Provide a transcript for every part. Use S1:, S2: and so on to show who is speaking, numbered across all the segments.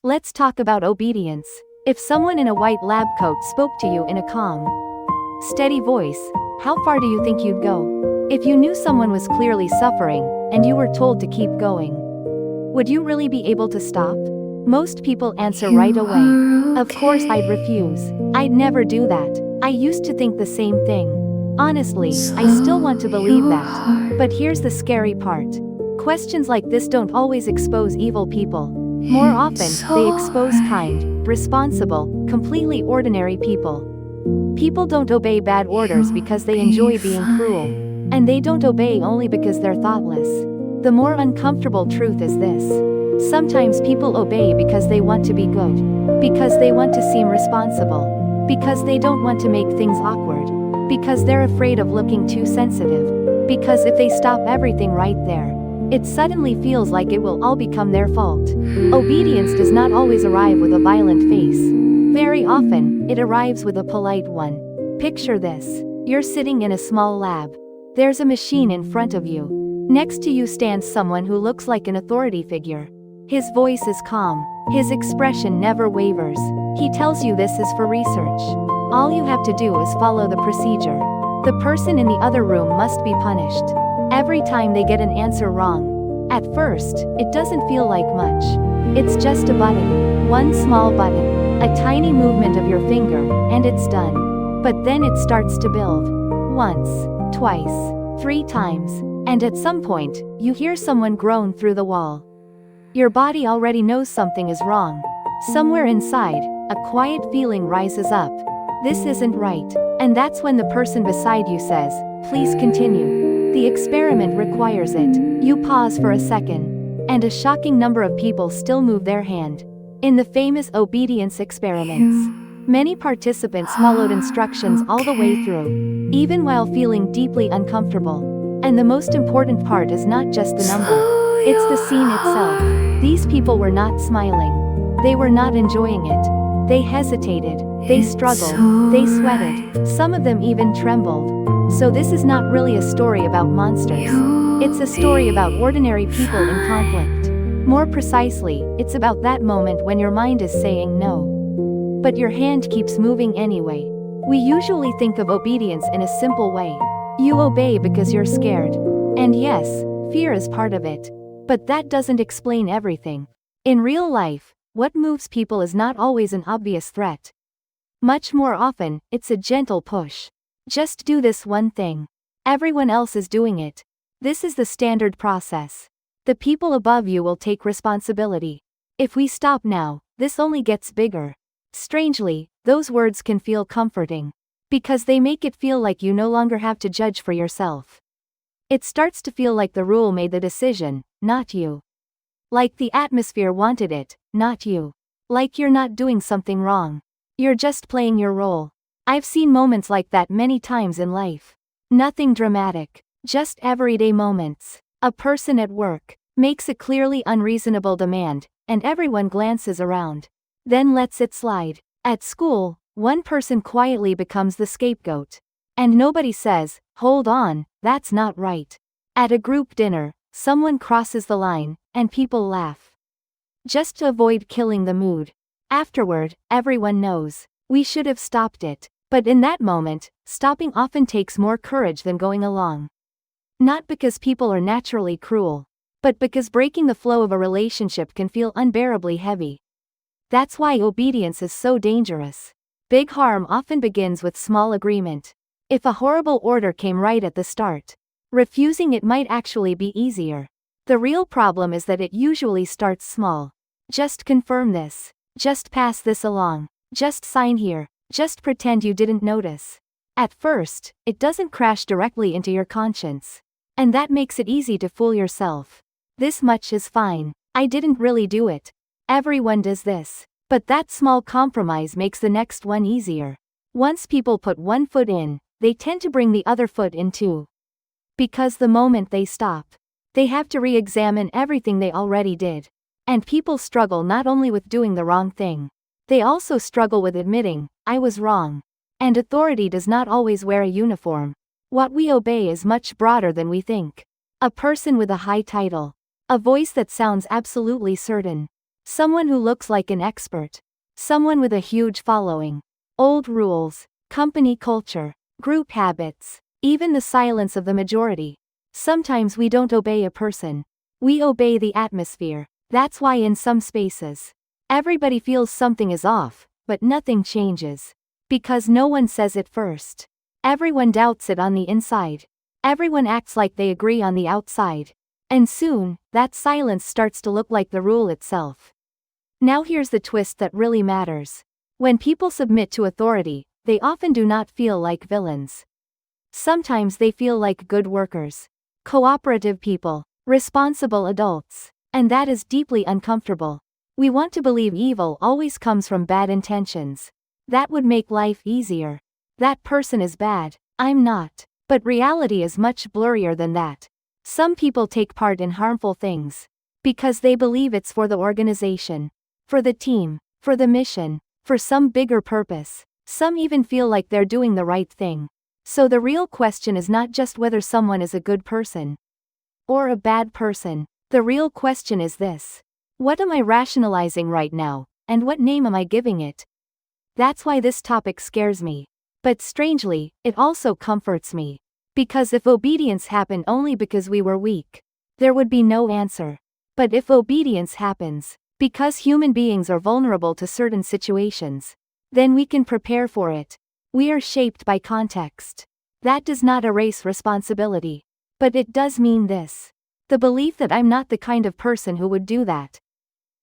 S1: Let's talk about obedience. If someone in a white lab coat spoke to you in a calm, steady voice, how far do you think you'd go? If you knew someone was clearly suffering, and you were told to keep going, would you really be able to stop? Most people answer right away. Of course I'd refuse. I'd never do that. I used to think the same thing. Honestly, I still want to believe that. But here's the scary part. Questions like this don't always expose evil people. More often, they expose kind, responsible, completely ordinary people. People don't obey bad orders because they enjoy being cruel. And they don't obey only because they're thoughtless. The more uncomfortable truth is this. Sometimes people obey because they want to be good. Because they want to seem responsible. Because they don't want to make things awkward. Because they're afraid of looking too sensitive. Because if they stop everything right there, it suddenly feels like it will all become their fault. Obedience does not always arrive with a violent face. Very often, it arrives with a polite one. Picture this. You're sitting in a small lab. There's a machine in front of you. Next to you stands someone who looks like an authority figure. His voice is calm. His expression never wavers. He tells you this is for research. All you have to do is follow the procedure. The person in the other room must be punished every time they get an answer wrong. At first, it doesn't feel like much. It's just a button. One small button. A tiny movement of your finger, and it's done. But then it starts to build. Once, twice, 3 times. And at some point, you hear someone groan through the wall. Your body already knows something is wrong. Somewhere inside, a quiet feeling rises up. This isn't right. And that's when the person beside you says, please continue. The experiment requires it. You pause for a second. And a shocking number of people still move their hand. In the famous obedience experiments, many participants followed instructions all the way through, even while feeling deeply uncomfortable. And the most important part is not just the number, it's the scene itself. These people were not smiling. They were not enjoying it. They hesitated. They struggled. They sweated. Some of them even trembled. So this is not really a story about monsters. It's a story about ordinary people in conflict. More precisely, it's about that moment when your mind is saying no. But your hand keeps moving anyway. We usually think of obedience in a simple way. You obey because you're scared. And yes, fear is part of it. But that doesn't explain everything. In real life, what moves people is not always an obvious threat. Much more often, it's a gentle push. Just do this one thing. Everyone else is doing it. This is the standard process. The people above you will take responsibility. If we stop now, this only gets bigger. Strangely, those words can feel comforting. Because they make it feel like you no longer have to judge for yourself. It starts to feel like the rule made the decision, not you. Like the atmosphere wanted it, not you. Like you're not doing something wrong. You're just playing your role. I've seen moments like that many times in life. Nothing dramatic. Just everyday moments. A person at work makes a clearly unreasonable demand, and everyone glances around. Then lets it slide. At school, one person quietly becomes the scapegoat. And nobody says, hold on, that's not right. At a group dinner, someone crosses the line, and people laugh. Just to avoid killing the mood. Afterward, everyone knows. We should have stopped it. But in that moment, stopping often takes more courage than going along. Not because people are naturally cruel, but because breaking the flow of a relationship can feel unbearably heavy. That's why obedience is so dangerous. Big harm often begins with small agreement. If a horrible order came right at the start, refusing it might actually be easier. The real problem is that it usually starts small. Just confirm this. Just pass this along. Just sign here. Just pretend you didn't notice. At first, it doesn't crash directly into your conscience. And that makes it easy to fool yourself. This much is fine. I didn't really do it. Everyone does this. But that small compromise makes the next one easier. Once people put one foot in, they tend to bring the other foot in too. Because the moment they stop, they have to re-examine everything they already did. And people struggle not only with doing the wrong thing, they also struggle with admitting, I was wrong. And authority does not always wear a uniform. What we obey is much broader than we think. A person with a high title. A voice that sounds absolutely certain. Someone who looks like an expert. Someone with a huge following. Old rules, company culture, group habits, even the silence of the majority. Sometimes we don't obey a person. We obey the atmosphere. That's why in some spaces, everybody feels something is off, but nothing changes. Because no one says it first. Everyone doubts it on the inside. Everyone acts like they agree on the outside. And soon, that silence starts to look like the rule itself. Now here's the twist that really matters. When people submit to authority, they often do not feel like villains. Sometimes they feel like good workers, cooperative people, responsible adults. And that is deeply uncomfortable. We want to believe evil always comes from bad intentions. That would make life easier. That person is bad, I'm not. But reality is much blurrier than that. Some people take part in harmful things because they believe it's for the organization, for the team, for the mission, for some bigger purpose. Some even feel like they're doing the right thing. So the real question is not just whether someone is a good person or a bad person. The real question is this: what am I rationalizing right now, and what name am I giving it? That's why this topic scares me. But strangely, it also comforts me. Because if obedience happened only because we were weak, there would be no answer. But if obedience happens because human beings are vulnerable to certain situations, then we can prepare for it. We are shaped by context. That does not erase responsibility. But it does mean this: the belief that I'm not the kind of person who would do that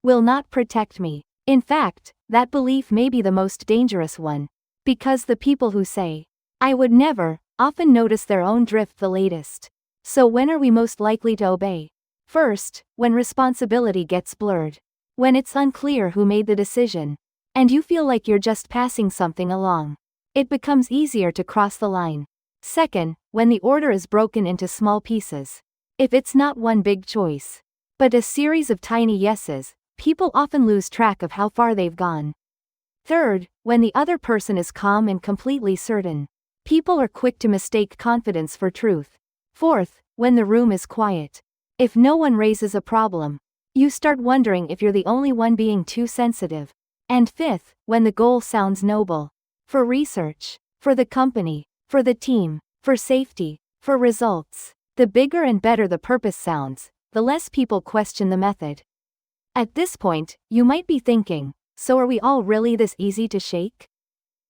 S1: will not protect me. In fact, that belief may be the most dangerous one. Because the people who say, "I would never," often notice their own drift the latest. So when are we most likely to obey? First, when responsibility gets blurred. When it's unclear who made the decision. And you feel like you're just passing something along. It becomes easier to cross the line. Second, when the order is broken into small pieces. If it's not one big choice, but a series of tiny yeses, people often lose track of how far they've gone. Third, when the other person is calm and completely certain. People are quick to mistake confidence for truth. Fourth, when the room is quiet. If no one raises a problem, you start wondering if you're the only one being too sensitive. And fifth, when the goal sounds noble. For research, for the company, for the team, for safety, for results. The bigger and better the purpose sounds, the less people question the method. At this point, you might be thinking, so are we all really this easy to shake?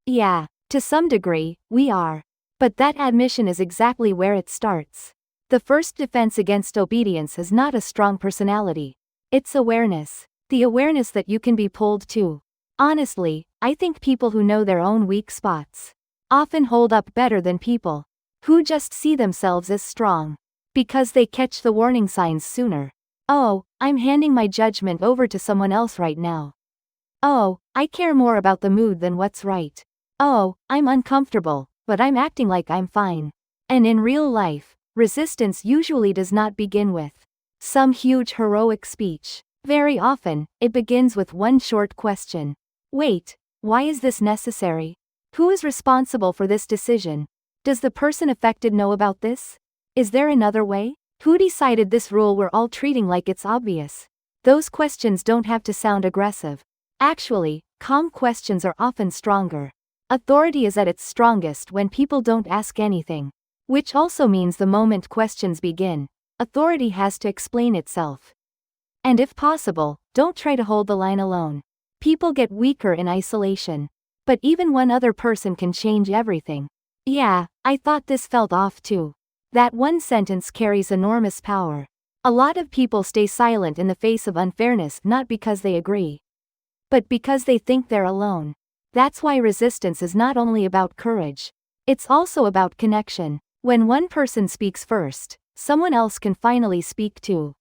S1: Yeah, to some degree, we are. But that admission is exactly where it starts. The first defense against obedience is not a strong personality. It's awareness. The awareness that you can be pulled too. Honestly, I think people who know their own weak spots often hold up better than people who just see themselves as strong. Because they catch the warning signs sooner. Oh, I'm handing my judgment over to someone else right now. Oh, I care more about the mood than what's right. Oh, I'm uncomfortable, but I'm acting like I'm fine. And in real life, resistance usually does not begin with some huge heroic speech. Very often, it begins with one short question. Wait, why is this necessary? Who is responsible for this decision? Does the person affected know about this? Is there another way? Who decided this rule we're all treating like it's obvious? Those questions don't have to sound aggressive. Actually, calm questions are often stronger. Authority is at its strongest when people don't ask anything. Which also means the moment questions begin, authority has to explain itself. And if possible, don't try to hold the line alone. People get weaker in isolation. But even one other person can change everything. Yeah, I thought this felt off too. That one sentence carries enormous power. A lot of people stay silent in the face of unfairness not because they agree, but because they think they're alone. That's why resistance is not only about courage. It's also about connection. When one person speaks first, someone else can finally speak too.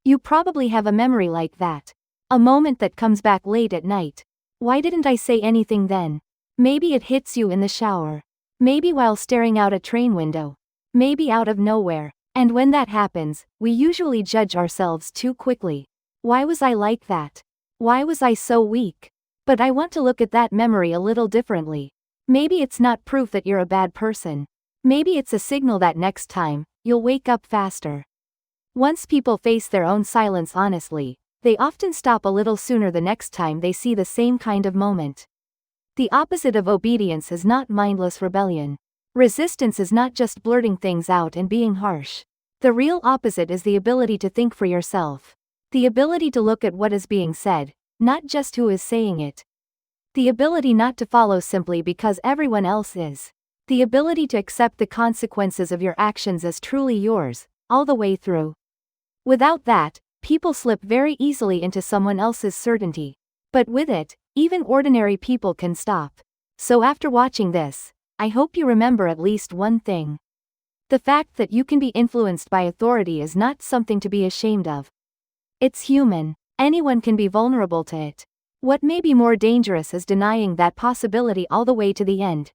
S1: You probably have a memory like that. A moment that comes back late at night. Why didn't I say anything then? Maybe it hits you in the shower. Maybe while staring out a train window. Maybe out of nowhere. And when that happens, we usually judge ourselves too quickly. Why was I like that? Why was I so weak? But I want to look at that memory a little differently. Maybe it's not proof that you're a bad person. Maybe it's a signal that next time, you'll wake up faster. Once people face their own silence honestly, They often stop a little sooner the next time they see the same kind of moment. The opposite of obedience is not mindless rebellion. Resistance is not just blurting things out and being harsh. The real opposite is the ability to think for yourself. The ability to look at what is being said, not just who is saying it. The ability not to follow simply because everyone else is. The ability to accept the consequences of your actions as truly yours, all the way through. Without that, people slip very easily into someone else's certainty. But with it, even ordinary people can stop. So after watching this, I hope you remember at least one thing. The fact that you can be influenced by authority is not something to be ashamed of. It's human. Anyone can be vulnerable to it. What may be more dangerous is denying that possibility all the way to the end.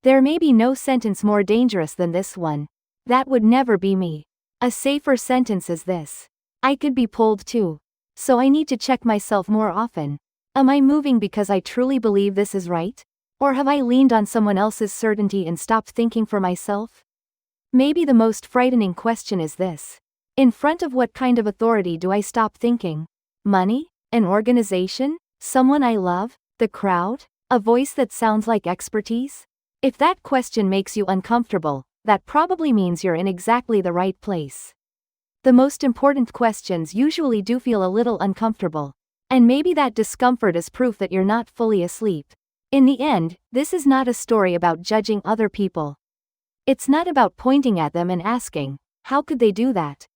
S1: There may be no sentence more dangerous than this one. That would never be me. A safer sentence is this. I could be pulled too. So I need to check myself more often. Am I moving because I truly believe this is right? Or have I leaned on someone else's certainty and stopped thinking for myself? Maybe the most frightening question is this. In front of what kind of authority do I stop thinking? Money? An organization? Someone I love? The crowd? A voice that sounds like expertise? If that question makes you uncomfortable, that probably means you're in exactly the right place. The most important questions usually do feel a little uncomfortable. And maybe that discomfort is proof that you're not fully asleep. In the end, this is not a story about judging other people. It's not about pointing at them and asking, how could they do that?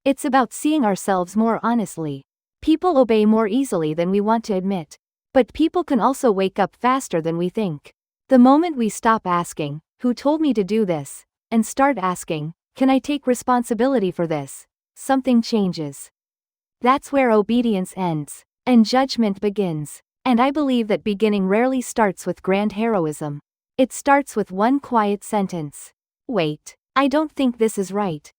S1: It's about seeing ourselves more honestly. People obey more easily than we want to admit. But people can also wake up faster than we think. The moment we stop asking, who told me to do this, and start asking, can I take responsibility for this? Something changes. That's where obedience ends. And judgment begins. And I believe that beginning rarely starts with grand heroism. It starts with one quiet sentence. Wait, I don't think this is right.